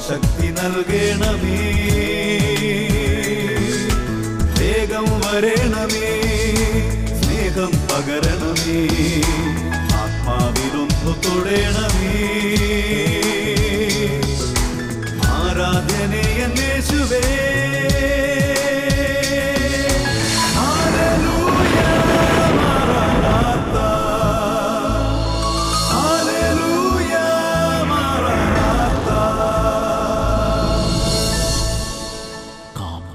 ശക്തി നൽകണമേ, വേഗം വരണമേ, സ്നേഹം പകരണമേ, ആത്മാവിലൊന്നു തൊടണമേ. ആരാധനയെ യേശുവേ, ഹല്ലേലൂയ മാറാനാഥാ, ഹല്ലേലൂയ മാറാനാഥാ. Come,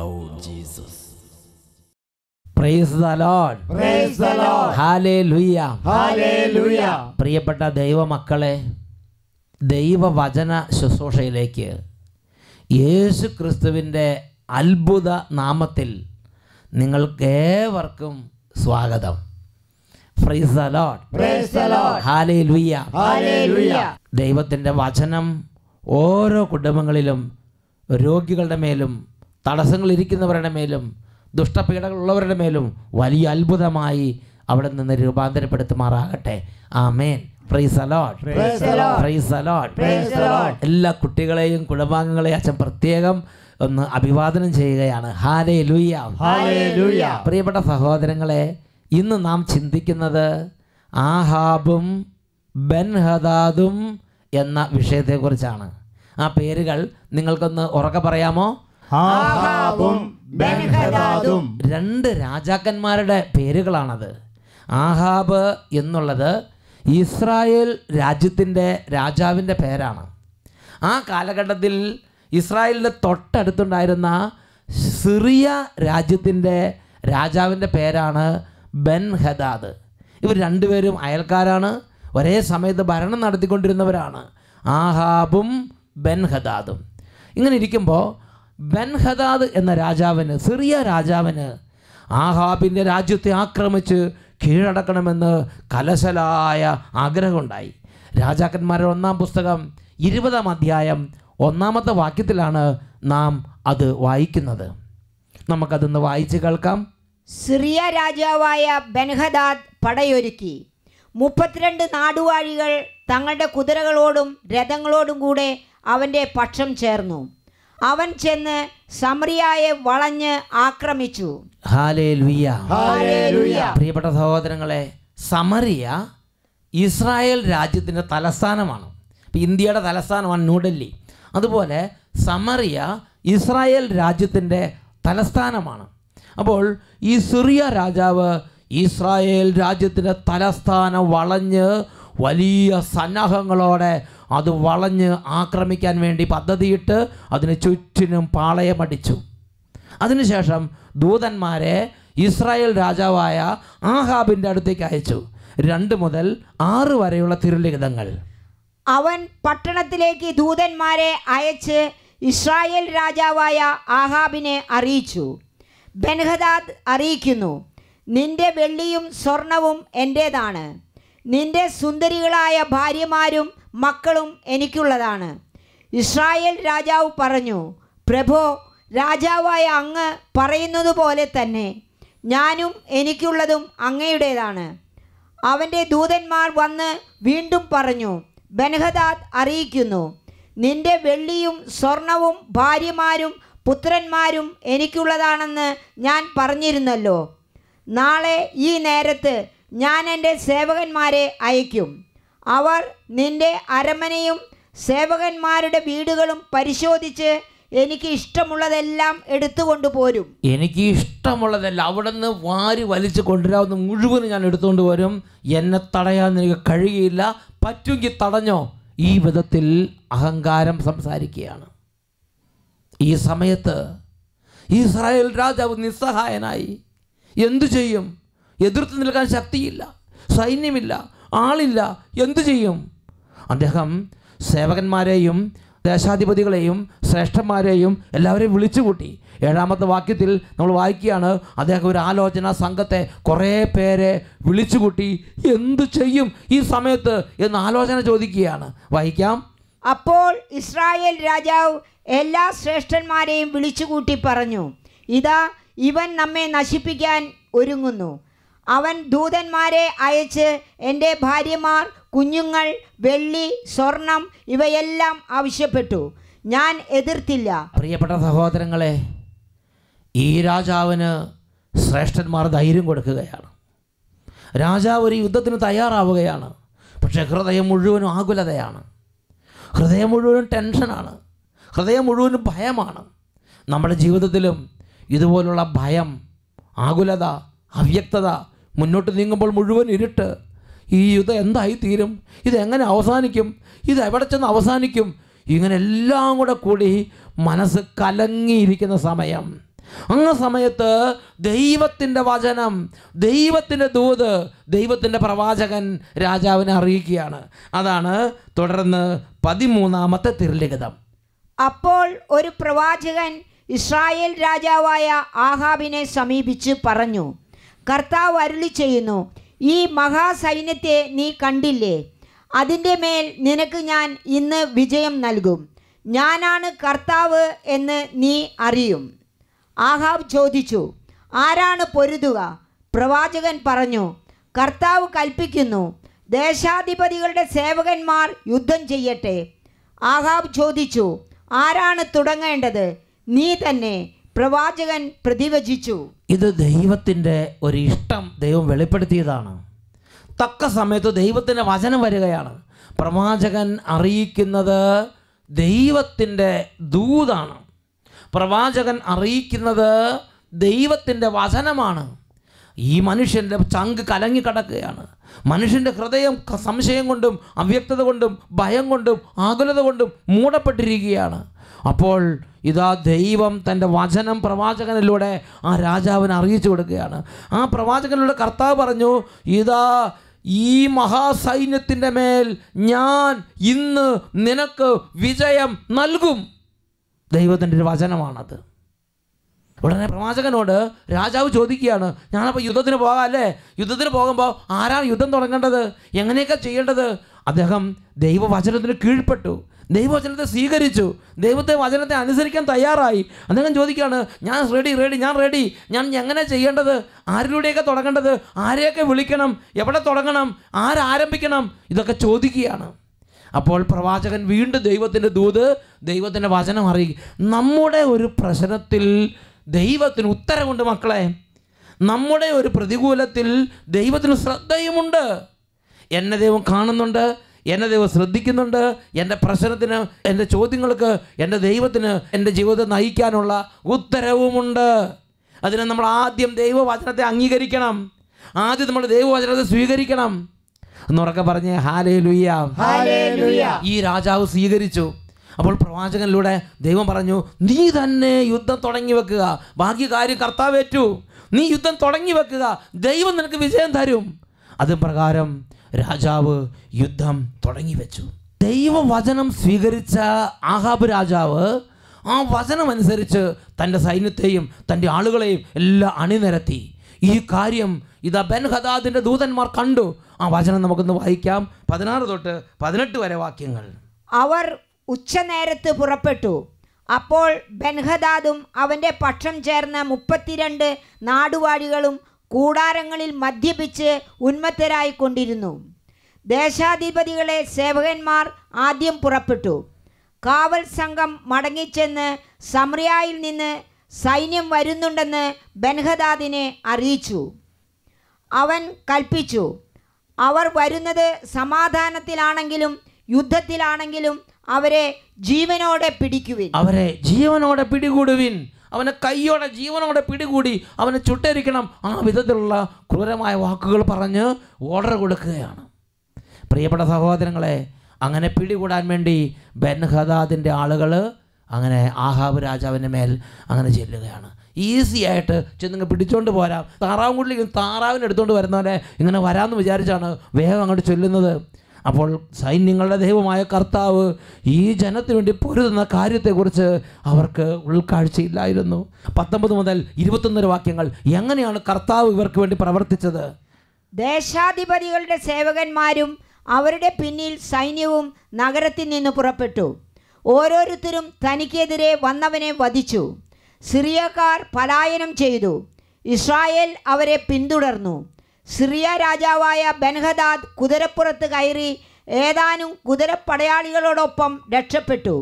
Lord Jesus. Praise the Lord. Praise the Lord. Hallelujah. Hallelujah. പ്രിയപ്പെട്ട ദൈവമക്കളെ, ദൈവവചന ശുശ്രൂഷയിലേക്ക് യേശു ക്രിസ്തുവിൻ്റെ അത്ഭുത നാമത്തിൽ നിങ്ങൾക്കേവർക്കും സ്വാഗതം. Praise the Lord. Praise the Lord. Hallelujah. Hallelujah. ദൈവത്തിൻ്റെ വചനം ഓരോ കുടുംബങ്ങളിലും, രോഗികളുടെ മേലും, തടസ്സങ്ങളിരിക്കുന്നവരുടെ മേലും, ദുഷ്ടപീഡകളുള്ളവരുടെ മേലും വലിയ അത്ഭുതമായി അവിടെ നിന്ന് രൂപാന്തരപ്പെടുത്തുമാറാകട്ടെ. ആമേൻ. Praise the Lord. Praise the Lord. Praise the Lord. Praise the Lord. എല്ലാ കുട്ടികളെയും കുടുംബാംഗങ്ങളെയും അച്ഛൻ പ്രത്യേകം ഒന്ന് അഭിവാദനം ചെയ്യുകയാണ്. ഹല്ലേലൂയ. ഹല്ലേലൂയ. പ്രിയപ്പെട്ട സഹോദരങ്ങളെ, ഇന്ന് നാം ചിന്തിക്കുന്നത് ആഹാബും ബെൻഹദാദും എന്ന വിഷയത്തെക്കുറിച്ചാണ്. ആ പേരുകൾ നിങ്ങൾക്കൊന്ന് ഉറക്കെ പറയാമോ? ആഹാബും ബെൻഹദാദും. രണ്ട് രാജാക്കന്മാരുടെ പേരുകളാണത്. ആഹാബ് എന്നുള്ളത് ഇസ്രായേൽ രാജ്യത്തിൻ്റെ രാജാവിൻ്റെ പേരാണ്. ആ കാലഘട്ടത്തിൽ ഇസ്രായേലിൻ്റെ തൊട്ടടുത്തുണ്ടായിരുന്ന സിറിയ രാജ്യത്തിൻ്റെ രാജാവിൻ്റെ പേരാണ് ബെൻഹദാദ്. ഇവർ രണ്ടുപേരും അയൽക്കാരാണ്, ഒരേ സമയത്ത് ഭരണം നടത്തിക്കൊണ്ടിരുന്നവരാണ്, ആഹാബും ബെൻഹദാദും. ഇങ്ങനെ ഇരിക്കുമ്പോൾ ബെൻഹദാദ് എന്ന രാജാവിന്, സിറിയ രാജാവിന് ആഹാബിൻ്റെ രാജ്യത്തെ ആക്രമിച്ച് കീഴടക്കണമെന്ന് കലശലായ ആഗ്രഹമുണ്ടായി. രാജാക്കന്മാരുടെ 1-ാം പുസ്തകം 20-ാം അധ്യായം 1-ാമത്തെ വാക്യത്തിലാണ് നാം അത് വായിക്കുന്നത്. നമുക്കതൊന്ന് വായിച്ച് കേൾക്കാം. സിറിയ രാജാവായ ബെൻഹദാദ് പടയൊരുക്കി 32 നാടുവാഴികൾ തങ്ങളുടെ കുതിരകളോടും രഥങ്ങളോടും കൂടെ അവൻ്റെ പക്ഷം ചേർന്നു. അവൻ ചെന്ന് സമറിയയെ വളഞ്ഞ് ആക്രമിച്ചു. ഹല്ലേലൂയ. ഹല്ലേലൂയ. പ്രിയപ്പെട്ട സഹോദരങ്ങളെ, സമറിയ ഇസ്രായേൽ രാജ്യത്തിൻ്റെ തലസ്ഥാനമാണ്. ഇപ്പം ഇന്ത്യയുടെ തലസ്ഥാനമാണ് ന്യൂഡൽഹി. അതുപോലെ സമറിയ ഇസ്രായേൽ രാജ്യത്തിൻ്റെ തലസ്ഥാനമാണ്. അപ്പോൾ ഈ സിറിയ രാജാവ് ഇസ്രായേൽ രാജ്യത്തിൻ്റെ തലസ്ഥാനം വളഞ്ഞ് വലിയ സന്നാഹങ്ങളോടെ അത് വളഞ്ഞ് ആക്രമിക്കാൻ വേണ്ടി പദ്ധതിയിട്ട് അതിന് ചുറ്റിനും പാളയമടിച്ചു. അതിനുശേഷം ദൂതന്മാരെ ഇസ്രായേൽ രാജാവായ ആഹാബിൻ്റെ അടുത്തേക്ക് അയച്ചു. 2 മുതൽ 6 വരെയുള്ള തിരുലിഖിതങ്ങൾ. അവൻ പട്ടണത്തിലേക്ക് ദൂതന്മാരെ അയച്ച് ഇസ്രായേൽ രാജാവായ ആഹാബിനെ അറിയിച്ചു. ബെൻഹദാദ് അറിയിക്കുന്നു, നിന്റെ വെള്ളിയും സ്വർണവും എൻ്റേതാണ്, നിന്റെ സുന്ദരികളായ ഭാര്യമാരും മക്കളും എനിക്കുള്ളതാണ്. ഇസ്രായേൽ രാജാവ് പറഞ്ഞു, പ്രഭോ, രാജാവായ അങ്ങ് പറയുന്നത് പോലെ തന്നെ ഞാനും എനിക്കുള്ളതും അങ്ങയുടേതാണ്. അവൻ്റെ ദൂതന്മാർ വന്ന് വീണ്ടും പറഞ്ഞു, ബെൻഹദാദ് അറിയിക്കുന്നു, നിന്റെ വെള്ളിയും സ്വർണവും ഭാര്യമാരും പുത്രന്മാരും എനിക്കുള്ളതാണെന്ന് ഞാൻ പറഞ്ഞിരുന്നല്ലോ. നാളെ ഈ നേരത്ത് ഞാൻ എൻ്റെ സേവകന്മാരെ അയക്കും. അവർ നിന്റെ അരമനയും സേവകന്മാരുടെ വീടുകളും പരിശോധിച്ച് എനിക്ക് ഇഷ്ടമുള്ളതെല്ലാം എടുത്തുകൊണ്ട് പോരും. എനിക്ക് ഇഷ്ടമുള്ളതെല്ലാം അവിടെ നിന്ന് വാരി വലിച്ച് കൊണ്ടുവരാവുന്ന മുഴുവനും ഞാൻ എടുത്തുകൊണ്ട് വരും. എന്നെ തടയാൻ എനിക്ക് കഴിയുകയില്ല, പറ്റുമെങ്കിൽ തടഞ്ഞോ. ഈ വിധത്തിൽ അഹങ്കാരം സംസാരിക്കുകയാണ്. ഈ സമയത്ത് ഇസ്രായേൽ രാജാവ് നിസ്സഹായനായി. എന്തു ചെയ്യും? എതിർത്ത് നിൽക്കാൻ ശക്തിയില്ല, സൈന്യമില്ല, ആളില്ല. എന്തു ചെയ്യും? അദ്ദേഹം സേവകന്മാരെയും ദേശാധിപതികളെയും ശ്രേഷ്ഠന്മാരെയും എല്ലാവരെയും വിളിച്ചുകൂട്ടി. 7-ാമത്തെ വാക്യത്തിൽ നമ്മൾ വായിക്കുകയാണ്, അദ്ദേഹം ഒരു ആലോചന സംഘത്തെ കുറേ പേരെ വിളിച്ചുകൂട്ടി. എന്തു ചെയ്യും ഈ സമയത്ത് എന്ന് ആലോചന ചോദിക്കുകയാണ്. വായിക്കാം. അപ്പോൾ ഇസ്രായേൽ രാജാവ് എല്ലാ ശ്രേഷ്ഠന്മാരെയും വിളിച്ചുകൂട്ടി പറഞ്ഞു, ഇതാ ഇവൻ നമ്മെ നശിപ്പിക്കാൻ ഒരുങ്ങുന്നു. അവൻ ദൂതന്മാരെ അയച്ച് എൻ്റെ ഭാര്യമാർ, കുഞ്ഞുങ്ങൾ, വെള്ളി, സ്വർണം ഇവയെല്ലാം ആവശ്യപ്പെട്ടു. ഞാൻ എതിർത്തില്ല. പ്രിയപ്പെട്ട സഹോദരങ്ങളെ, ഈ രാജാവിന് ശ്രേഷ്ഠന്മാർ ധൈര്യം കൊടുക്കുകയാണ്. രാജാവ് ഒരു യുദ്ധത്തിന് തയ്യാറാവുകയാണ്. പക്ഷേ ഹൃദയം മുഴുവനും ആകുലതയാണ്, ഹൃദയം മുഴുവനും ടെൻഷനാണ്, ഹൃദയം മുഴുവനും ഭയമാണ്. നമ്മുടെ ജീവിതത്തിലും ഇതുപോലുള്ള ഭയം, ആകുലത, അവ്യക്തത, മുന്നോട്ട് നീങ്ങുമ്പോൾ മുഴുവൻ ഇരുട്ട്. ഈ യുദ്ധം എന്തായിത്തീരും? ഇതെങ്ങനെ അവസാനിക്കും? ഇത് എവിടെ ചെന്ന് അവസാനിക്കും? ഇങ്ങനെ എല്ലാം കൂടി മനസ്സ് കലങ്ങിയിരിക്കുന്ന സമയം. ആ സമയത്ത് ദൈവത്തിൻ്റെ വചനം, ദൈവത്തിൻ്റെ ദൂത്, ദൈവത്തിൻ്റെ പ്രവാചകൻ രാജാവിനെ അറിയിക്കുകയാണ്. അതാണ് തുടർന്ന് 13-ാമത്തെ തിരുലിഖിതം. അപ്പോൾ ഒരു പ്രവാചകൻ ഇസ്രായേൽ രാജാവായ ആഹാബിനെ സമീപിച്ച് പറഞ്ഞു, കർത്താവ് അരുളി ചെയ്യുന്നു, ഈ മഹാസൈന്യത്തെ നീ കണ്ടില്ലേ? അതിൻ്റെ മേൽ നിനക്ക് ഞാൻ ഇന്ന് വിജയം നൽകും. ഞാനാണ് കർത്താവ് എന്ന് നീ അറിയും. ആഹാബ് ചോദിച്ചു, ആരാണ് പൊരുതുക? പ്രവാചകൻ പറഞ്ഞു, കർത്താവ് കൽപ്പിക്കുന്നു, ദേശാധിപതികളുടെ സേവകന്മാർ യുദ്ധം ചെയ്യട്ടെ. ആഹാബ് ചോദിച്ചു, ആരാണ് തുടങ്ങേണ്ടത്? നീ തന്നെ. പ്രവാചകൻ പ്രതിവചിച്ചു, ഇത് ദൈവത്തിൻ്റെ ഒരു ഇഷ്ടം ദൈവം വെളിപ്പെടുത്തിയതാണ്. തക്ക സമയത്ത് ദൈവത്തിൻ്റെ വചനം വരികയാണ്. പ്രവാചകൻ അറിയിക്കുന്നത് ദൈവത്തിൻ്റെ ദൂതാണ്. പ്രവാചകൻ അറിയിക്കുന്നത് ദൈവത്തിൻ്റെ വചനമാണ്. ഈ മനുഷ്യൻ്റെ ചങ്ക് കലങ്ങി കിടക്കുകയാണ്. മനുഷ്യൻ്റെ ഹൃദയം സംശയം കൊണ്ടും അവ്യക്തത കൊണ്ടും ഭയം കൊണ്ടും ആകുലത കൊണ്ടും മൂടപ്പെട്ടിരിക്കുകയാണ്. അപ്പോൾ ഇതാ ദൈവം തൻ്റെ വചനം പ്രവാചകനിലൂടെ ആ രാജാവിനെ അറിയിച്ചു കൊടുക്കുകയാണ്. ആ പ്രവാചകനിലൂടെ കർത്താവ് പറഞ്ഞു, ഇതാ ഈ മഹാസൈന്യത്തിൻ്റെ മേൽ ഞാൻ ഇന്ന് നിനക്ക് വിജയം നൽകും. ദൈവത്തിൻ്റെ ഒരു വചനമാണത്. ഉടനെ പ്രവാചകനോട് രാജാവ് ചോദിക്കുകയാണ്, ഞാനപ്പോൾ യുദ്ധത്തിന് പോകാം അല്ലേ? യുദ്ധത്തിന് പോകുമ്പോൾ ആരാണ് യുദ്ധം തുടങ്ങേണ്ടത്? എങ്ങനെയൊക്കെ ചെയ്യേണ്ടത്? അദ്ദേഹം ദൈവവചനത്തിന് കീഴ്പ്പെട്ടു, ദൈവവചനത്തെ സ്വീകരിച്ചു, വചനത്തെ അനുസരിക്കാൻ തയ്യാറായി. അദ്ദേഹം ചോദിക്കുകയാണ്, ഞാൻ റെഡി. ഞാൻ എങ്ങനെ ചെയ്യേണ്ടത്? ആരിലൂടെയൊക്കെ തുടങ്ങേണ്ടത്? ആരെയൊക്കെ വിളിക്കണം? എവിടെ തുടങ്ങണം? ആരംഭിക്കണം? ഇതൊക്കെ ചോദിക്കുകയാണ്. അപ്പോൾ പ്രവാചകൻ വീണ്ടും ദൈവത്തിൻ്റെ ദൂത്, ദൈവത്തിൻ്റെ വചനം അറിയിക്കും. നമ്മുടെ ഒരു പ്രശ്നത്തിൽ ദൈവത്തിന് ഉത്തരമുണ്ട് മക്കളെ. നമ്മുടെ ഒരു പ്രതികൂലത്തിൽ ദൈവത്തിന് ശ്രദ്ധയുമുണ്ട്. എന്നെ ദൈവം കാണുന്നുണ്ട്, എന്നെ ദൈവം ശ്രദ്ധിക്കുന്നുണ്ട്. എൻ്റെ പ്രശ്നത്തിന്, എൻ്റെ ചോദ്യങ്ങൾക്ക് എൻ്റെ ദൈവത്തിന് എൻ്റെ ജീവിതത്തെ നയിക്കാനുള്ള ഉത്തരവുമുണ്ട്. അതിന് നമ്മൾ ആദ്യം ദൈവവചനത്തെ അംഗീകരിക്കണം. ആദ്യം നമ്മൾ ദൈവവചനത്തെ സ്വീകരിക്കണം. എന്നുറക്കെ പറഞ്ഞേ ഹല്ലേലൂയ. ഈ രാജാവ് സ്വീകരിച്ചു. അപ്പോൾ പ്രവാചകനിലൂടെ ദൈവം പറഞ്ഞു, നീ തന്നെ യുദ്ധം തുടങ്ങി വെക്കുക, ബാക്കി കാര്യം കർത്താവ് ഏറ്റു. നീ യുദ്ധം തുടങ്ങി വെക്കുക, ദൈവം നിനക്ക് വിജയം തരും. അത് പ്രകാരം രാജാവ് യുദ്ധം തുടങ്ങി വെച്ചു. ദൈവവചനം സ്വീകരിച്ച ആഹാബ് രാജാവ് ആ വചനമനുസരിച്ച് തൻ്റെ സൈന്യത്തെയും തൻ്റെ ആളുകളെയും എല്ലാം അണിനിരത്തി. ഈ കാര്യം ഇതാ ബെൻഹദാദിൻ്റെ ദൂതന്മാർ കണ്ടു. ആ വചനം നമുക്കൊന്ന് വായിക്കാം. 16 തൊട്ട് 18 വരെ വാക്യങ്ങൾ. അവർ ഉച്ചനേരത്ത് പുറപ്പെട്ടു. അപ്പോൾ ബെൻഹദാദും അവൻ്റെ പക്ഷം ചേർന്ന 32 നാടുവാഴികളും കൂടാരങ്ങളിൽ മദ്യപിച്ച് ഉന്മത്തരായിക്കൊണ്ടിരുന്നു. ദേശാധിപതികളെ സേവകന്മാർ ആദ്യം പുറപ്പെട്ടു. കാവൽ സംഘം മടങ്ങിച്ചെന്ന് സമറിയായിൽ നിന്ന് സൈന്യം വരുന്നുണ്ടെന്ന് ബെൻഹദാദിനെ അറിയിച്ചു. അവൻ കൽപ്പിച്ചു, അവർ വരുന്നത് സമാധാനത്തിലാണെങ്കിലും യുദ്ധത്തിലാണെങ്കിലും അവരെ ജീവനോടെ പിടിക്കുവിൻ. അവരെ ജീവനോടെ പിടികൂടുവിൻ. അവനെ കൈയോടെ ജീവനോടെ പിടികൂടി അവനെ ചുട്ടരിക്കണം. ആ വിധത്തിലുള്ള ക്രൂരമായ വാക്കുകൾ പറഞ്ഞ് ഓർഡർ കൊടുക്കുകയാണ്. പ്രിയപ്പെട്ട സഹോദരങ്ങളെ, അങ്ങനെ പിടികൂടാൻ വേണ്ടി ബെൻഹദാദിൻ്റെ ആളുകൾ അങ്ങനെ ആഹാബ് രാജാവിൻ്റെ മേൽ അങ്ങനെ ചെല്ലുകയാണ്. ഈസി ആയിട്ട് ചെന്നിങ്ങ് പിടിച്ചോണ്ട് പോരാം. താറാവുംകുള്ളിൽ താറാവിനെ എടുത്തുകൊണ്ട് വരുന്നവരെ ഇങ്ങനെ വരാമെന്ന് വിചാരിച്ചാണ് വേഗം അങ്ങോട്ട് ചൊല്ലുന്നത്. അപ്പോൾ സൈന്യങ്ങളുടെ ദൈവമായ കർത്താവ് ഈ ജനത്തിന് വേണ്ടി പൊരുതുന്ന കാര്യത്തെക്കുറിച്ച് അവർക്ക് ഉൾക്കാഴ്ചയില്ലായിരുന്നു. 19 മുതൽ 21 വാക്യങ്ങൾ. എങ്ങനെയാണ് കർത്താവ് ഇവർക്ക് വേണ്ടി പ്രവർത്തിച്ചത്? ദേശാധിപതികളുടെ സേവകന്മാരും അവരുടെ പിന്നിൽ സൈന്യവും നഗരത്തിൽ നിന്ന് പുറപ്പെട്ടു. ഓരോരുത്തരും തനിക്കെതിരെ വന്നവനെ വധിച്ചു. സിറിയക്കാർ പലായനം ചെയ്തു. ഇസ്രായേൽ അവരെ പിന്തുടർന്നു. സിറിയ രാജാവായ ബെൻഹദാദ് കുതിരപ്പുറത്ത് കയറി ഏതാനും കുതിരപ്പടയാളികളോടൊപ്പം രക്ഷപ്പെട്ടു.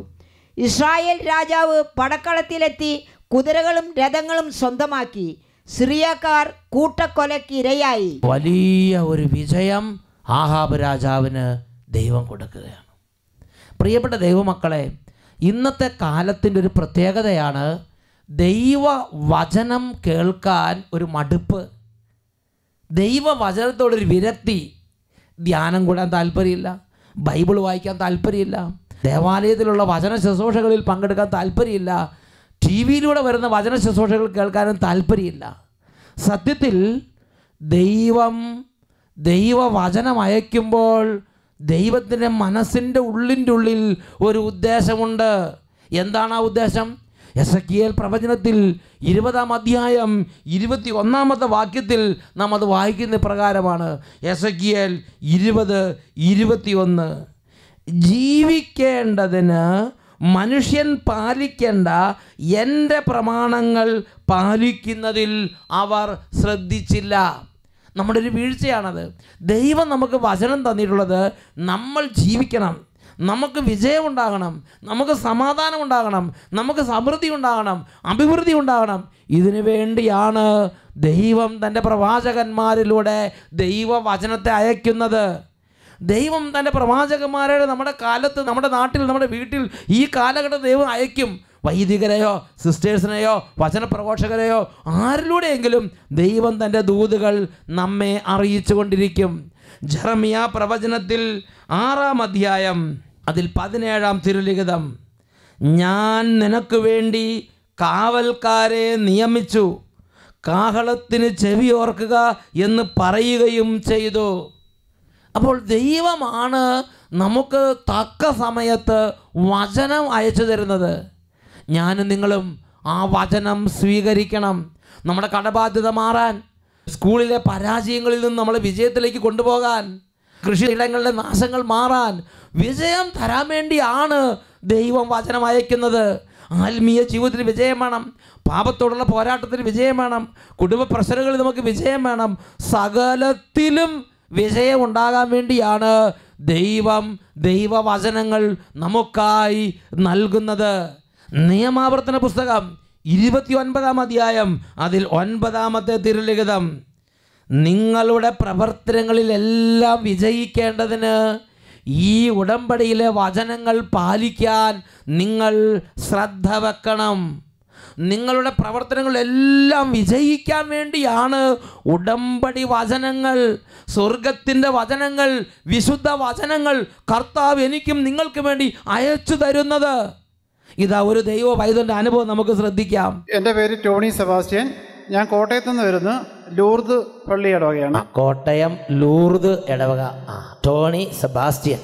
ഇസ്രായേൽ രാജാവ് പടക്കളത്തിലെത്തി കുതിരകളും രഥങ്ങളും സ്വന്തമാക്കി. സിറിയക്കാർ കൂട്ടക്കൊലയ്ക്ക് ഇരയായി. വലിയ ഒരു വിജയം ആഹാബ് രാജാവിന് ദൈവം കൊടുക്കുകയാണ്. പ്രിയപ്പെട്ട ദൈവമക്കളെ, ഇന്നത്തെ കാലത്തിൻ്റെ ഒരു പ്രത്യേകതയാണ് ദൈവവചനം കേൾക്കാൻ ഒരു മടുപ്പ്, ദൈവവചനത്തോടൊരു വിരക്തി. ധ്യാനം കൂടാൻ താല്പര്യമില്ല, ബൈബിൾ വായിക്കാൻ താല്പര്യമില്ല, ദേവാലയത്തിലുള്ള വചന ശുശ്രൂഷകളിൽ പങ്കെടുക്കാൻ താല്പര്യമില്ല, ടി വിയിലൂടെ വരുന്ന വചന ശുശ്രൂഷകൾ കേൾക്കാനും താല്പര്യമില്ല. സത്യത്തിൽ ദൈവവചനം അയക്കുമ്പോൾ ദൈവത്തിൻ്റെ മനസ്സിൻ്റെ ഉള്ളിൽ ഒരു ഉദ്ദേശമുണ്ട്. എന്താണ് ആ ഉദ്ദേശം? എസെക്കിയേൽ പ്രവചനത്തിൽ 20-ാം അധ്യായം 21-ാമത്തെ വാക്യത്തിൽ നാം അത് വായിക്കുന്ന പ്രകാരമാണ്. എസെക്കിയേൽ 20:21 ജീവിക്കേണ്ടതിന് മനുഷ്യൻ പാലിക്കേണ്ട എൻ്റെ പ്രമാണങ്ങൾ പാലിക്കുന്നതിൽ അവർ ശ്രദ്ധിച്ചില്ല. നമ്മുടെ ഒരു വീഴ്ചയാണത്. ദൈവം നമുക്ക് വചനം തന്നിട്ടുള്ളത് നമ്മൾ ജീവിക്കണം, നമുക്ക് വിജയമുണ്ടാകണം, നമുക്ക് സമാധാനം ഉണ്ടാകണം, നമുക്ക് സമൃദ്ധി ഉണ്ടാകണം, അഭിവൃദ്ധി ഉണ്ടാകണം. ഇതിനു വേണ്ടിയാണ് ദൈവം തൻ്റെ പ്രവാചകന്മാരിലൂടെ ദൈവവചനത്തെ അയക്കുന്നത്. ദൈവം തൻ്റെ പ്രവാചകന്മാരെ നമ്മുടെ കാലത്ത്, നമ്മുടെ നാട്ടിൽ, നമ്മുടെ വീട്ടിൽ ഈ കാലഘട്ടം ദൈവം അയക്കും. വൈദികരെയോ സിസ്റ്റേഴ്സിനെയോ വചനപ്രഘോഷകരെയോ ആരിലൂടെയെങ്കിലും ദൈവം തൻ്റെ ദൂതുകൾ നമ്മെ അറിയിച്ചു കൊണ്ടിരിക്കും. ജെറമിയ പ്രവചനത്തിൽ 6-ാം അധ്യായം അതിൽ 17-ാം തിരുലിഖിതം, ഞാൻ നിനക്ക് വേണ്ടി കാവൽക്കാരെ നിയമിച്ചു, കാഹളത്തിന് ചെവിയോർക്കുക എന്ന് പറയുകയും ചെയ്തു. അപ്പോൾ ദൈവമാണ് നമുക്ക് തക്ക സമയത്ത് വചനം അയച്ചു തരുന്നത്. ഞാനും നിങ്ങളും ആ വചനം സ്വീകരിക്കണം. നമ്മുടെ കടബാധ്യത മാറാൻ, സ്കൂളിലെ പരാജയങ്ങളിൽ നിന്ന് നമ്മളെ വിജയത്തിലേക്ക് കൊണ്ടുപോകാൻ, കൃഷിയിടങ്ങളിലെ നാശങ്ങൾ മാറാൻ, വിജയം തരാൻ വേണ്ടിയാണ് ദൈവം വചനം അയക്കുന്നത്. ആത്മീയ ജീവിതത്തിൽ വിജയം വേണം, പാപത്തോടുള്ള പോരാട്ടത്തിൽ വിജയം വേണം, കുടുംബ പ്രശ്നങ്ങളിൽ നമുക്ക് വിജയം വേണം. സകലത്തിലും വിജയം ഉണ്ടാകാൻ വേണ്ടിയാണ് ദൈവവചനങ്ങൾ നമുക്കായി നൽകുന്നത്. നിയമാവർത്തന പുസ്തകം 29-ാം അധ്യായം അതിൽ 9-ാമത്തെ തിരുലിഖിതം, നിങ്ങളുടെ പ്രവർത്തനങ്ങളിലെല്ലാം വിജയിക്കേണ്ടതിന് ഈ ഉടമ്പടിയിലെ വചനങ്ങൾ പാലിക്കാൻ നിങ്ങൾ ശ്രദ്ധ വെക്കണം. നിങ്ങളുടെ പ്രവർത്തനങ്ങളെല്ലാം വിജയിക്കാൻ വേണ്ടിയാണ് ഉടമ്പടി വചനങ്ങൾ, സ്വർഗത്തിൻ്റെ വചനങ്ങൾ, വിശുദ്ധ വചനങ്ങൾ കർത്താവ് എനിക്കും നിങ്ങൾക്ക് വേണ്ടി അയച്ചു തരുന്നത്. ഇതാ ഒരു ദൈവ പൈതലിൻ്റെ അനുഭവം നമുക്ക് ശ്രദ്ധിക്കാം. എൻ്റെ പേര് ടോണി സെബാസ്റ്റ്യൻ. ഞാൻ കോട്ടയത്ത് നിന്ന് വരുന്നു. ലൂർദ് പള്ളി ഇടവകയാണ്. കോട്ടയം ലൂർദ് ഇടവക. Tony Sebastian.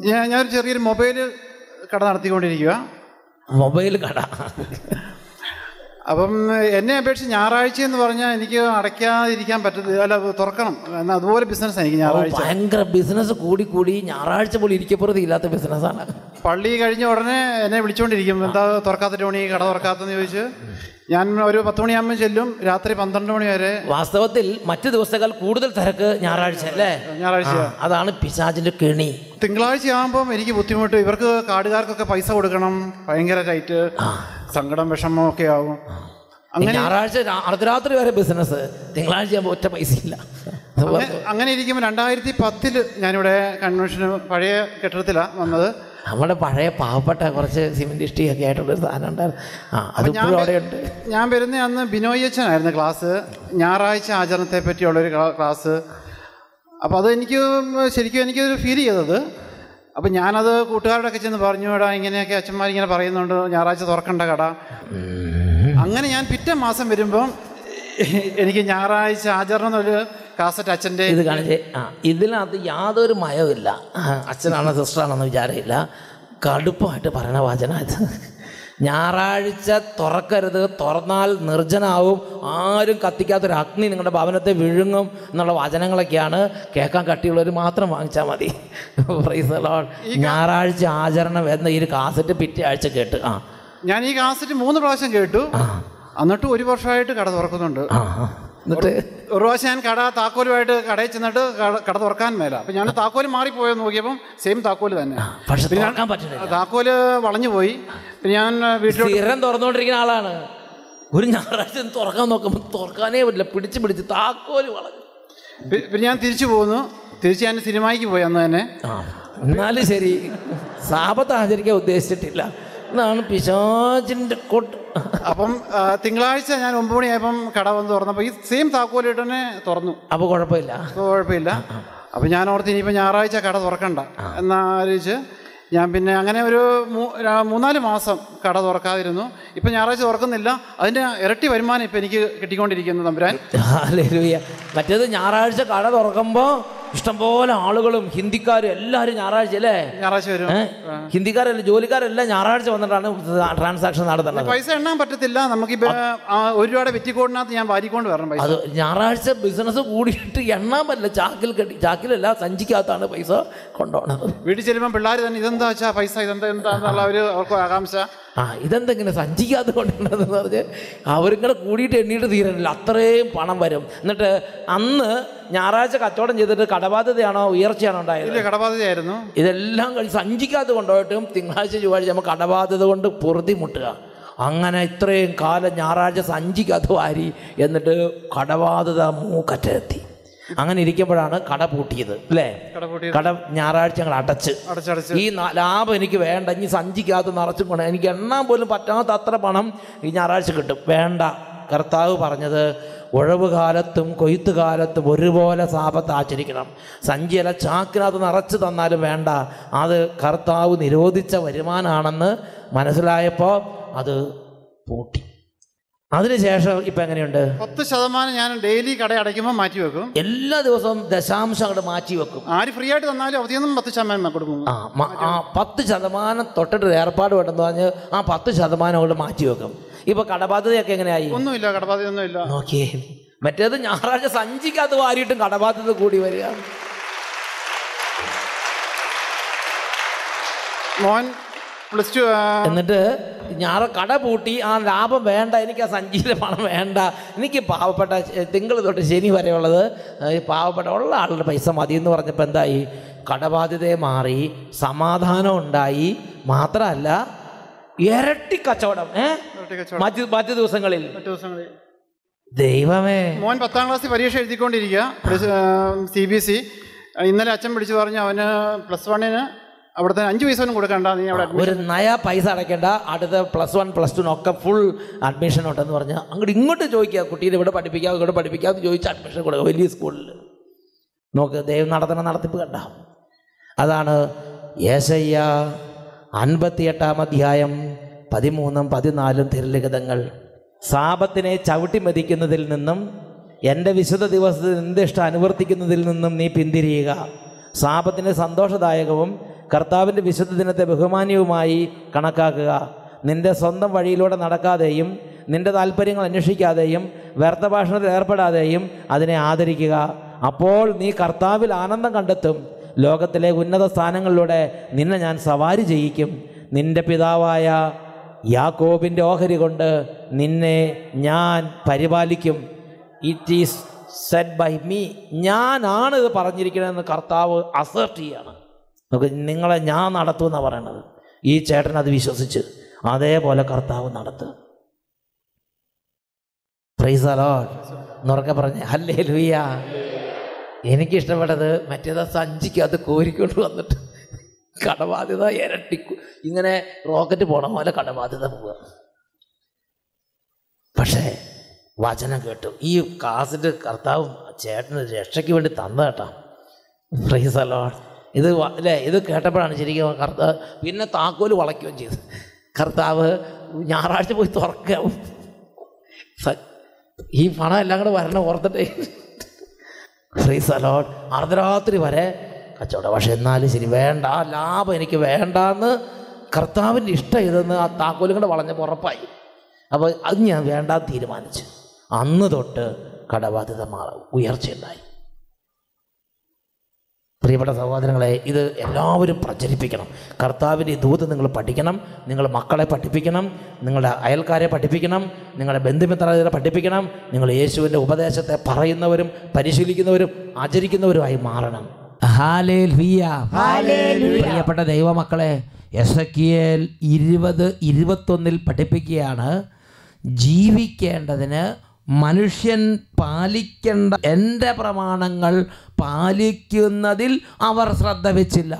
ഞാനൊരു ചെറിയൊരു മൊബൈൽ കട നടത്തിക്കൊണ്ടിരിക്കുക. മൊബൈൽ കട. അപ്പം എന്നെ അപേക്ഷിച്ച് ഞായറാഴ്ച എന്ന് പറഞ്ഞാൽ എനിക്ക് അടയ്ക്കാതിരിക്കാൻ പറ്റത്തില്ല, അല്ല തുറക്കണം. എന്നാൽ അതുപോലെ ബിസിനസ് എനിക്ക് ഞായറാഴ്ച ഭയങ്കര ബിസിനസ് കൂടി ഞായറാഴ്ച പോലും ഇരിക്കപ്പുറത്ത് ഇല്ലാത്ത ബിസിനസ്സാണ്. പള്ളി കഴിഞ്ഞ ഉടനെ എന്നെ വിളിച്ചുകൊണ്ടിരിക്കും, എന്താ തുറക്കാത്ത ടോണി, കട തുറക്കാത്തെന്ന് ചോദിച്ച്. ഞാൻ ഒരു 10 മണിയാകുമ്പോൾ ചെല്ലും, രാത്രി 12 മണി വരെ. വാസ്തവത്തിൽ മറ്റു ദിവസങ്ങൾ കൂടുതൽ തിരക്ക് ഞായറാഴ്ച അല്ലേ? ഞായറാഴ്ച. അതാണ് പിശാചിന്റെ കെണി. തിങ്കളാഴ്ച ആകുമ്പം എനിക്ക് ബുദ്ധിമുട്ട്. ഇവർക്ക് കാർഡുകാർക്കൊക്കെ പൈസ കൊടുക്കണം, ഭയങ്കര ടൈറ്റ്, സങ്കടം വിഷമം ഒക്കെ ആവും. അങ്ങനെ ഞായറാഴ്ച അർദ്ധരാത്രി വരെ ബിസിനസ്, തിങ്കളാഴ്ച ആകുമ്പോൾ ഒറ്റ പൈസ ഇല്ല. അങ്ങനെ ഇരിക്കുമ്പോൾ 2010 ഞാനിവിടെ കൺവെൻഷന് പഴയ കെട്ടിടത്തിലാണ് വന്നത്. നമ്മുടെ പഴയ പാവപ്പെട്ട കുറച്ച് സിമെന്റ് ഇഷ്ടിയൊക്കെ ആയിട്ടുള്ളൊരു സാധനം ഉണ്ടായിരുന്നു. ഞാൻ വരുന്ന അന്ന് ബിനോയ് അച്ഛനായിരുന്നു ക്ലാസ്, ഞായറാഴ്ച ആചരണത്തെ പറ്റിയുള്ളൊരു ക്ലാസ്. അപ്പോൾ അത് ശരിക്കും എനിക്കൊരു ഫീൽ ചെയ്തത്. അപ്പം ഞാനത് കൂട്ടുകാരോടൊക്കെ ചെന്ന് പറഞ്ഞു, എടാ ഇങ്ങനെയൊക്കെ അച്ഛന്മാരിങ്ങനെ പറയുന്നുണ്ട്, ഞായറാഴ്ച തുറക്കണ്ട കട. അങ്ങനെ ഞാൻ പിറ്റേ മാസം വരുമ്പം എനിക്ക് ഞായറാഴ്ച ആചരണം എന്നൊരു കാസറ്റ് അച്ഛൻ്റെ ഇത് കാണിച്ചേ. ഇതിനകത്ത് യാതൊരു മയവുമില്ല, അച്ഛനാണോ സിസ്റ്ററാണെന്ന് വിചാരമില്ല. കടുപ്പമായിട്ട് പറയണ വചനം ഇത്. ഞായറാഴ്ച തുറക്കരുത്, തുറന്നാൽ നിർജ്ജനാവും, ആരും കത്തിക്കാത്തൊരു അഗ്നി നിങ്ങളുടെ ഭവനത്തെ വിഴുങ്ങും എന്നുള്ള വചനങ്ങളൊക്കെയാണ്. കേൾക്കാൻ കട്ടിയുള്ളവർ മാത്രം വാങ്ങിച്ചാൽ മതി. Praise the Lord. ഞായറാഴ്ച ആചരണം എന്ന ഈ ഒരു കാസറ്റ് പിറ്റേ ആഴ്ച കേട്ട് ഞാൻ ഈ കാസറ്റ് 3 പ്രാവശ്യം കേട്ടു. എന്നിട്ട് 1 വർഷമായിട്ട് കട തുറക്കുന്നുണ്ട്. എന്നിട്ട് ഒരു പ്രാവശ്യം ഞാൻ താക്കോലുമായിട്ട് കടയിൽ ചെന്നിട്ട് കട തുറക്കാൻ മേല. അപ്പം ഞാൻ താക്കോല് മാറിപ്പോയോ നോക്കിയപ്പം സെയിം താക്കോല് തന്നെ. പക്ഷെ പിന്നെ തുറക്കാൻ പറ്റില്ല. താക്കോല് വളഞ്ഞു പോയി. പിന്നെ ഞാൻ വീട്ടിൽ സ്ഥിരം തുറന്നുകൊണ്ടിരിക്കുന്ന ആളാണ്. ഒരു ഞായറാഴ്ച തുറക്കാൻ നോക്കുമ്പോൾ തുറക്കാനേ പറ്റില്ല, പിടിച്ച് താക്കോല് വളഞ്ഞു. പിന്നെ ഞാൻ തിരിച്ചു പോന്നു. തിരിച്ച് ഞാൻ സിനിമയ്ക്ക് പോയി അന്ന് തന്നെ. എന്നാലും ശരി, സാപത്ത് ആചരിക്കാൻ ഉദ്ദേശിച്ചിട്ടില്ല എന്നാണ് പിശാചിൻ്റെ കൊട്ട്. അപ്പം തിങ്കളാഴ്ച ഞാൻ 9 മണിയായപ്പം കട വന്ന് തുറന്നപ്പോൾ ഈ സെയിം താക്കോലിട്ട് തന്നെ തുറന്നു. അപ്പോൾ കുഴപ്പമില്ല. അപ്പം ഞാൻ ഓർത്ത് ഇനിയിപ്പോൾ ഞായറാഴ്ച കട തുറക്കണ്ട എന്നാലോചിച്ച് ഞാൻ പിന്നെ അങ്ങനെ ഒരു 3-4 മാസം കട തുറക്കാതിരുന്നു. ഇപ്പം ഞായറാഴ്ച തുറക്കുന്നില്ല. അതിൻ്റെ ഇരട്ടി വരുമാനം ഇപ്പം എനിക്ക് കിട്ടിക്കൊണ്ടിരിക്കുന്നു തമ്പുരാൻ. ഹല്ലേലൂയ. മറ്റേത് ഞായറാഴ്ച കട തുറക്കുമ്പോൾ ഇഷ്ടംപോലെ ആളുകളും ഹിന്ദിക്കാരും എല്ലാവരും ഞായറാഴ്ച അല്ലേ, ഞായറാഴ്ച വരും. ഹിന്ദിക്കാരല്ല ജോലിക്കാരെല്ലാം ഞായറാഴ്ച വന്നിട്ടാണ് ട്രാൻസാക്ഷൻ നടത്തുന്നത്. പൈസ എണ്ണാൻ പറ്റത്തില്ല നമുക്ക്. 1 രൂപയുടെ വെറ്റിക്കോടിനകത്ത് ഞാൻ വാരിക്കൊണ്ട് വരണം പൈസ. അത് ഞായറാഴ്ച ബിസിനസ് കൂടിയിട്ട് എണ്ണാൻ പറ്റില്ല. ചാക്കിലല്ല സഞ്ചിക്കകത്താണ് പൈസ കൊണ്ടുപോകണത്. വീട്ടിൽ ചെല്ലുമ്പോൾ പിള്ളേർ തന്നെ ഇതെന്താ വെച്ചാൽ പൈസ എന്താന്നുള്ള അവർക്ക് ആകാംക്ഷ. ഇതെന്തെങ്കിലും സഞ്ചിക്കകത്ത് കൊണ്ടുവരണമെന്ന് പറഞ്ഞ് അവരിങ്ങനെ കൂടിയിട്ട് എണ്ണീട്ട് തീരണില്ല, അത്രയും പണം വരും. എന്നിട്ട് അന്ന് ഞായറാഴ്ച കച്ചവടം ചെയ്തിട്ട് കടബാധ്യതയാണോ ഉയർച്ചയാണോ ഉണ്ടായത്? കടബാധ്യതയായിരുന്നു. ഇതെല്ലാം സഞ്ചിക്കകത്ത് കൊണ്ടുപോയിട്ടും തിങ്കളാഴ്ച ചൊവ്വാഴ്ച നമ്മൾ കടബാധ്യത കൊണ്ട് പൊറുതി മുട്ടുക. അങ്ങനെ ഇത്രയും കാലം ഞായറാഴ്ച സഞ്ചിക്കകത്ത് വാരി, എന്നിട്ട് കടബാധ്യത മൂക്കറ്റെത്തി. അങ്ങനെ ഇരിക്കുമ്പോഴാണ് കട പൂട്ടിയത് അല്ലേ? കട ഞായറാഴ്ച ഞങ്ങൾ അടച്ച്. ഈ ലാഭം എനിക്ക് വേണ്ട, ഇനി സഞ്ചിക്കകത്ത് നിറച്ചും കൊണ്ട് എനിക്ക് എണ്ണാൻ പോലും പറ്റാത്ത അത്ര പണം ഈ ഞായറാഴ്ച കിട്ടും. വേണ്ട, കർത്താവ് പറഞ്ഞത് ഉഴവ് കാലത്തും കൊയ്ത്ത് കാലത്തും ഒരുപോലെ സാപത്ത് ആചരിക്കണം. സഞ്ചിയല്ല ചാക്കിനകത്ത് നിറച്ച് തന്നാലും വേണ്ട, അത് കർത്താവ് നിരോധിച്ച വരുമാനമാണെന്ന് മനസ്സിലായപ്പോൾ അത് പൂട്ടി. അതിനുശേഷം ഇപ്പം എങ്ങനെയുണ്ട്? 10% ഞാൻ ഡെയിലി കട അടയ്ക്കുമ്പോൾ മാറ്റി വെക്കും. എല്ലാ ദിവസവും ദശാംശം അങ്ങോട്ട് മാറ്റി വെക്കും. ആര് ഫ്രീ ആയിട്ട് തന്നാലും അവധിയൊന്നും 10% കൊടുക്കും. 10% തൊട്ടിട്ട് ഏർപ്പാട് വേണ്ടെന്ന് പറഞ്ഞ് ആ 10% അങ്ങോട്ട് മാറ്റി വെക്കും. ഇപ്പൊ കടബാധ്യതയൊക്കെ എങ്ങനെയായി? ഒന്നുമില്ല, കടബാധ്യതയൊന്നുമില്ല. നോക്കിയേ, മറ്റേത് ഞായറാഴ്ച സഞ്ചിക്കകത്ത് വാരിയിട്ടും കടബാധ്യത കൂടി വരിക. മോൻ +2 എന്നിട്ട് കട പൂട്ടി, ആ ലാഭം വേണ്ട, എനിക്ക് ആ സഞ്ചിയിലെ പണം വേണ്ട, എനിക്ക് പാവപ്പെട്ട തിങ്കൾ തൊട്ട് ശനി വരെയുള്ളത് പാവപ്പെട്ട ഉള്ള ആളുടെ പൈസ മതി എന്ന് പറഞ്ഞപ്പോൾ എന്തായി? കടബാധ്യതയെ മാറി, സമാധാനം ഉണ്ടായി. മാത്രമല്ല ഇരട്ടി കച്ചവടം മറ്റു ദിവസങ്ങളിൽ. ദൈവമേ, മോൻ 10ാം ക്ലാസ്സിൽ പരീക്ഷ എഴുതിക്കൊണ്ടിരിക്കുക, CBSE. ഇന്നലെ അച്ഛൻ വിളിച്ചു പറഞ്ഞു അവന് +1 അവിടുത്തെ 5 പൈസ ഒന്നും കൊടുക്കണ്ട, നീ അവിടെ ഒരു നയ പൈസ അടയ്ക്കേണ്ട, അടുത്ത +1 +2 ഒക്കെ ഫുൾ അഡ്മിഷൻ ഉണ്ടെന്ന് പറഞ്ഞാൽ അങ്ങോട്ട് ഇങ്ങോട്ട് ചോദിക്കുക, കുട്ടീനെ ഇവിടെ പഠിപ്പിക്കാം ഇവിടെ പഠിപ്പിക്കാമെന്ന് ചോദിച്ച് അഡ്മിഷൻ കൊടുക്കുക വലിയ സ്കൂളിൽ. നോക്ക്, ദൈവം നടത്തിപ്പ് കണ്ട. അതാണ് യേശയ്യ 58-ാം അധ്യായം 13-14 തിരുലിഖിതങ്ങൾ. സാപത്തിനെ ചവിട്ടി മതിക്കുന്നതിൽ നിന്നും എൻ്റെ വിശുദ്ധ ദിവസത്തിൽ നിന്ദിഷ്ടം അനുവർത്തിക്കുന്നതിൽ നിന്നും നീ പിന്തിരിയുക. സാപത്തിനെ സന്തോഷദായകവും കർത്താവിൻ്റെ വിശുദ്ധ ദിനത്തെ ബഹുമാന്യവുമായി കണക്കാക്കുക. നിൻ്റെ സ്വന്തം വഴിയിലൂടെ നടക്കാതെയും നിൻ്റെ താല്പര്യങ്ങൾ അന്വേഷിക്കാതെയും വ്യർത്ഥ ഭാഷണത്തിൽ ഏർപ്പെടാതെയും അതിനെ ആദരിക്കുക. അപ്പോൾ നീ കർത്താവിൽ ആനന്ദം കണ്ടെത്തും. ലോകത്തിലെ ഉന്നത സ്ഥാനങ്ങളിലൂടെ നിന്നെ ഞാൻ സവാരി ചെയ്യിക്കും. നിൻ്റെ പിതാവായ യാക്കോബിൻ്റെ ഓഹരി കൊണ്ട് നിന്നെ ഞാൻ പരിപാലിക്കും. It is said by me. ഞാനാണ് ഇത് പറഞ്ഞിരിക്കണമെന്ന് കർത്താവ് അസേർട്ട് ചെയ്യാണ്. നമുക്ക് നിങ്ങളെ ഞാൻ നടത്തുമെന്നാണ് പറയണത്. ഈ ചേട്ടൻ അത് വിശ്വസിച്ച് അതേപോലെ കർത്താവ് നടത്തുക. പ്രൈസ് ദി ലോർഡ് എന്നുറക്കെ പറഞ്ഞ് ഹല്ലേലൂയ. എനിക്കിഷ്ടപ്പെട്ടത് മറ്റേതാ സഞ്ചിക്കകത്ത് കോരിക്കൊണ്ട് വന്നിട്ട് കടബാധ്യത ഇരട്ടിക്കും. ഇങ്ങനെ റോക്കറ്റ് പോണ പോലെ കടബാധ്യത പോവുക. പക്ഷേ വചനം കേട്ടു. ഈ കാസറ്റ് കർത്താവ് ചേട്ടന് രക്ഷയ്ക്ക് വേണ്ടി തന്നേട്ടാ. Praise the Lord. ഇത് അല്ലേ, ഇത് കേട്ടപ്പോഴാണ് ശരിക്കും കർത്താവ് പിന്നെ താക്കോല് വളയ്ക്കുകയും ചെയ്തു. കർത്താവ് ഞായറാഴ്ച പോയി തുറക്കുക. ഈ പണം എല്ലാം കൂടെ വരണം ഓർത്തിട്ടേ. Praise the Lord. അർദ്ധരാത്രി വരെ കച്ചവടം. പക്ഷെ എന്നാലും ശരി, വേണ്ട, ലാഭം എനിക്ക് വേണ്ടാന്ന് കർത്താവിൻ്റെ ഇഷ്ടം ഇതെന്ന് ആ താക്കോലും കൂടെ വളഞ്ഞപ്പോൾ ഉറപ്പായി. അപ്പോൾ അത് ഞാൻ വേണ്ടാന്ന് തീരുമാനിച്ചു. അന്ന് തൊട്ട് കടബാധ്യത ഉയർച്ചയുണ്ടായി. പ്രിയപ്പെട്ട സഹോദരങ്ങളെ, ഇത് എല്ലാവരും പ്രചരിപ്പിക്കണം. കർത്താവിൻ്റെ ഈ ദൂത് നിങ്ങൾ പഠിക്കണം, നിങ്ങൾ മക്കളെ പഠിപ്പിക്കണം, നിങ്ങളുടെ അയൽക്കാരെ പഠിപ്പിക്കണം, നിങ്ങളുടെ ബന്ധുമിത്രരെ പഠിപ്പിക്കണം. നിങ്ങൾ യേശുവിൻ്റെ ഉപദേശത്തെ പറയുന്നവരും പരിശീലിക്കുന്നവരും ആചരിക്കുന്നവരുമായി മാറണം. ഹല്ലേലൂയ. പ്രിയപ്പെട്ട ദൈവമക്കളെ, എസെക്കിയേൽ 20:21 പഠിപ്പിക്കുകയാണ്, ജീവിക്കേണ്ടതിന് മനുഷ്യൻ പാലിക്കേണ്ട എൻ്റെ പ്രമാണങ്ങൾ പാലിക്കുന്നതിൽ അവർ ശ്രദ്ധ വെച്ചില്ല.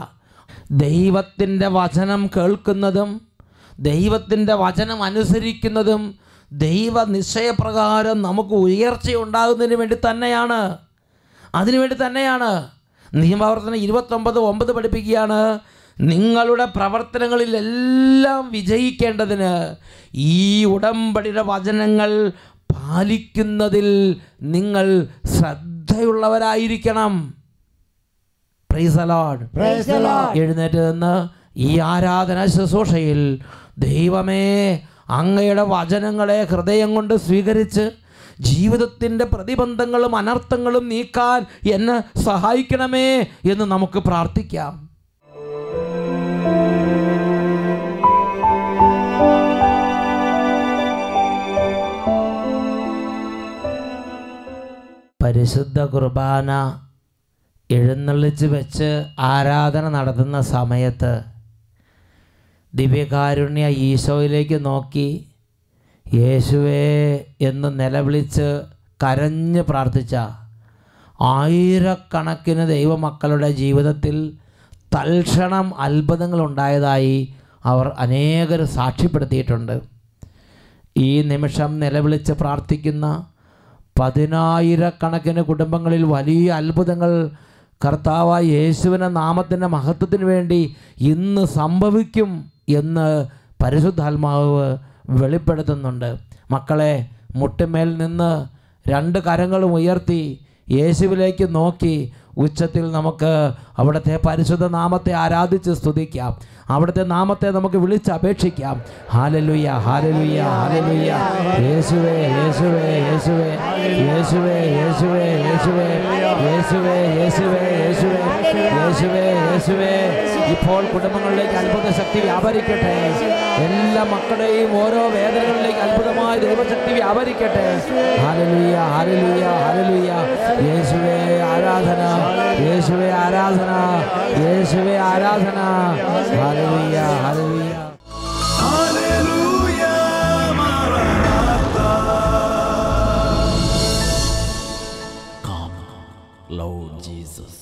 ദൈവത്തിൻ്റെ വചനം കേൾക്കുന്നതും ദൈവത്തിൻ്റെ വചനം അനുസരിക്കുന്നതും ദൈവ നിശ്ചയപ്രകാരം നമുക്ക് ഉയർച്ചയുണ്ടാകുന്നതിന് വേണ്ടി തന്നെയാണ്. അതിനുവേണ്ടി തന്നെയാണ്. നിയമപ്രവർത്തനം 29:9 പഠിപ്പിക്കുകയാണ്, നിങ്ങളുടെ പ്രവർത്തനങ്ങളിലെല്ലാം വിജയിക്കേണ്ടതിന് ഈ ഉടമ്പടിയുടെ വചനങ്ങൾ പാലിക്കുന്നതിൽ നിങ്ങൾ ശ്രദ്ധയുള്ളവരായിരിക്കണം. Praise the Lord. എഴുന്നേറ്റ് നിന്ന് ഈ ആരാധന ശുശ്രൂഷയിൽ ദൈവമേ, അങ്ങയുടെ വചനങ്ങളെ ഹൃദയം കൊണ്ട് സ്വീകരിച്ച് ജീവിതത്തിൻ്റെ പ്രതിബന്ധങ്ങളും അനർത്ഥങ്ങളും നീക്കാൻ എന്നെ സഹായിക്കണമേ എന്ന് നമുക്ക് പ്രാർത്ഥിക്കാം. പരിശുദ്ധ കുർബാന എഴുന്നള്ളിച്ച് വെച്ച് ആരാധന നടത്തുന്ന സമയത്ത് ദിവ്യകാരുണ്യ ഈശോയിലേക്ക് നോക്കി യേശുവേ എന്ന് നിലവിളിച്ച് കരഞ്ഞ് പ്രാർത്ഥിച്ച ആയിരക്കണക്കിന് ദൈവമക്കളുടെ ജീവിതത്തിൽ തൽക്ഷണം അത്ഭുതങ്ങളുണ്ടായതായി അവർ അനേകർ സാക്ഷ്യപ്പെടുത്തിയിട്ടുണ്ട്. ഈ നിമിഷം നിലവിളിച്ച് പ്രാർത്ഥിക്കുന്ന 10,000-കണക്കിന് കുടുംബങ്ങളിൽ വലിയ അത്ഭുതങ്ങൾ കർത്താവായ യേശുവിൻ്റെ നാമത്തിൻ്റെ മഹത്വത്തിന് വേണ്ടി ഇന്ന് സംഭവിക്കും എന്ന് പരിശുദ്ധാത്മാവ് വെളിപ്പെടുത്തുന്നുണ്ട്. മക്കളെ, മുട്ടുമേൽ നിന്ന് 2 കരങ്ങളും ഉയർത്തി യേശുവിലേക്ക് നോക്കി ഉച്ചത്തിൽ നമുക്ക് അവിടുത്തെ പരിശുദ്ധ നാമത്തെ ആരാധിച്ച് സ്തുതിക്കാം. അവിടുത്തെ നാമത്തെ നമുക്ക് വിളിച്ചപേക്ഷിക്കാം. ഹല്ലേലൂയ, ഹല്ലേലൂയ, ഹല്ലേലൂയ. യേശുവേ, യേശുവേ, യേശുവേ, യേശുവേ, യേശുവേ, യേശുവേ, യേശുവേ, യേശുവേ, യേശുവേ, യേശുവേ, യേശുവേ. ഇപ്പോൾ കുടുംബങ്ങളിലേക്ക് അത്ഭുത ശക്തി വ്യാപരിക്കട്ടെ. എല്ലാ മക്കളുടെയും ഓരോ വേദനകളിലേക്ക് അത്ഭുതമായ ദൈവശക്തി വ്യാപരിക്കട്ടെ. ഹല്ലേലൂയ, ഹല്ലേലൂയ, ഹല്ലേലൂയ. യേശുവേ ആരാധന, യേശുവേ ആരാധന, യേശുവേ ആരാധന. ഹല്ലേലൂയ, ഹല്ലേലൂയ. ഹല്ലേലൂയ, മാറാനാത്ത. Come, Lord Jesus.